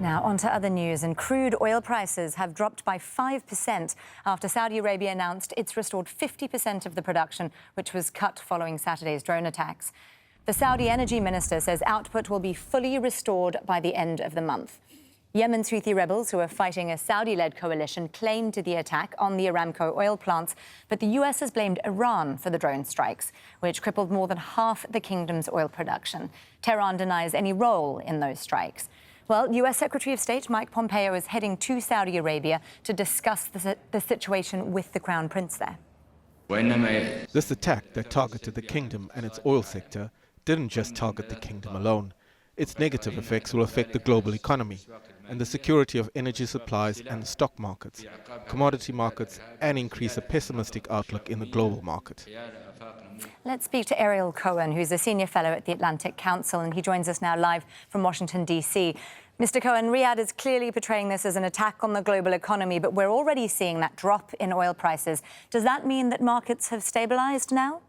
Now, on to other news, and crude oil prices have dropped by 5% after Saudi Arabia announced it's restored 50% of the production, which was cut following Saturday's drone attacks. The Saudi energy minister says output will be fully restored by the end of the month. Yemen's Houthi rebels, who are fighting a Saudi-led coalition, claimed the attack on the Aramco oil plants, but the US has blamed Iran for the drone strikes, which crippled more than half the kingdom's oil production. Tehran denies any role in those strikes. Well, US Secretary of State Mike Pompeo is heading to Saudi Arabia to discuss the situation with the Crown Prince there. This attack that targeted the kingdom and its oil sector didn't just target the kingdom alone. Its negative effects will affect the global economy and the security of energy supplies and stock markets, commodity markets, and increase a pessimistic outlook in the global market. Let's speak to Ariel Cohen, who's a senior fellow at the Atlantic Council, and he joins us now live from Washington, D.C. Mr. Cohen, Riyadh is clearly portraying this as an attack on the global economy, but we're already seeing that drop in oil prices. Does that mean that markets have stabilized now?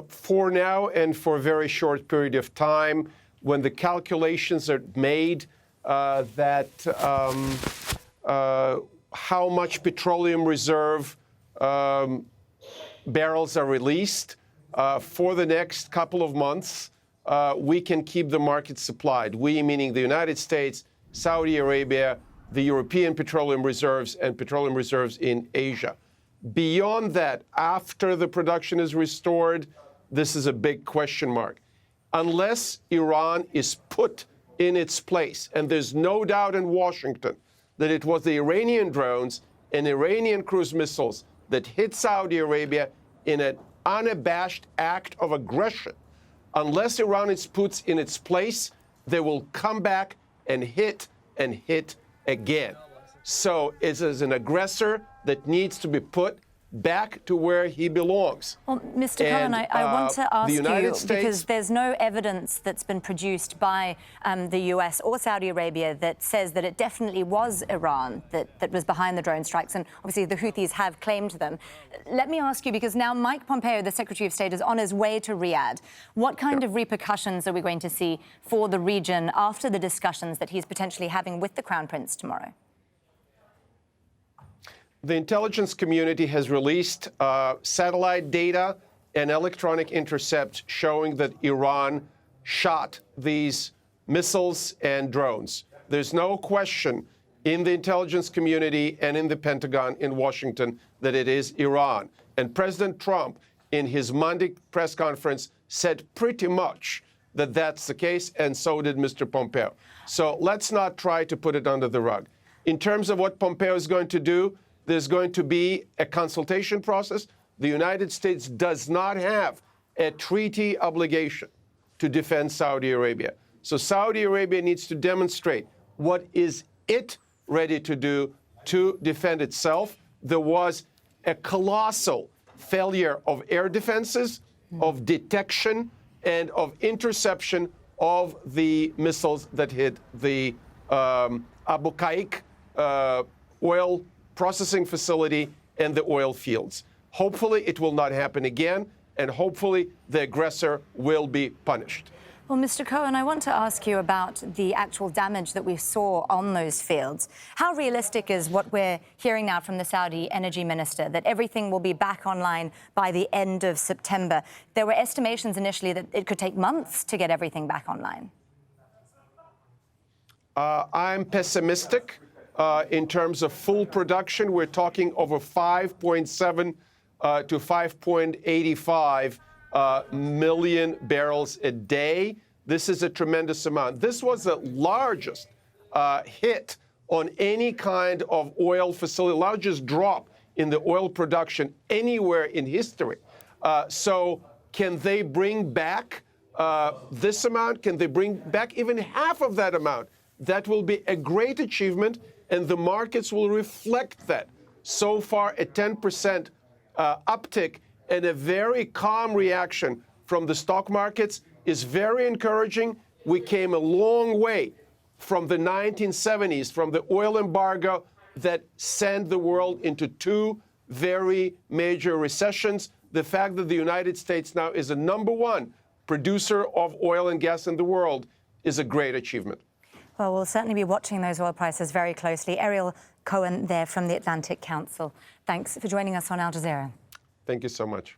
For now and for a very short period of time, when the calculations are made that how much petroleum reserve barrels are released for the next couple of months, we can keep the market supplied. We, meaning the United States, Saudi Arabia, the European petroleum reserves, and petroleum reserves in Asia. Beyond that, after the production is restored, this is a big question mark. Unless Iran is put in its place, and there's no doubt in Washington that it was the Iranian drones and Iranian cruise missiles that hit Saudi Arabia in an unabashed act of aggression. Unless Iran is put in its place, they will come back and hit again. So it is an aggressor that needs to be put back to where he belongs. Well, Mr. Cohen, I want to ask you, because there's no evidence that's been produced by the US or Saudi Arabia that says that it definitely was Iran that was behind the drone strikes, and obviously the Houthis have claimed them. Let me ask you, because now Mike Pompeo, the Secretary of State, is on his way to Riyadh. What kind of repercussions are we going to see for the region after the discussions that he's potentially having with the Crown Prince tomorrow? The intelligence community has released satellite data and electronic intercepts showing that Iran shot these missiles and drones. There's no question in the intelligence community and in the Pentagon in Washington that it is Iran. And President Trump, in his Monday press conference, said pretty much that that's the case, and so did Mr. Pompeo. So let's not try to put it under the rug. In terms of what Pompeo is going to do, there's going to be a consultation process. The United States does not have a treaty obligation to defend Saudi Arabia. So Saudi Arabia needs to demonstrate what is it ready to do to defend itself. There was a colossal failure of air defenses, of detection, and of interception of the missiles that hit the Abqaiq oil processing facility and the oil fields. Hopefully it will not happen again, and hopefully the aggressor will be punished. Well, Mr. Cohen, I want to ask you about the actual damage that we saw on those fields. How realistic is what we're hearing now from the Saudi energy minister, that everything will be back online by the end of September? There were estimations initially that it could take months to get everything back online. I'm pessimistic. In terms of full production, we're talking over 5.7 to 5.85 million barrels a day. This is a tremendous amount. This was the largest hit on any kind of oil facility, largest drop in the oil production anywhere in history. So can they bring back this amount? Can they bring back even half of that amount? That will be a great achievement, and the markets will reflect that. So far, a 10% uptick and a very calm reaction from the stock markets is very encouraging. We came a long way from the 1970s, from the oil embargo that sent the world into two very major recessions. The fact that the United States now is the #1 producer of oil and gas in the world is a great achievement. Well, we'll certainly be watching those oil prices very closely. Ariel Cohen there from the Atlantic Council. Thanks for joining us on Al Jazeera. Thank you so much.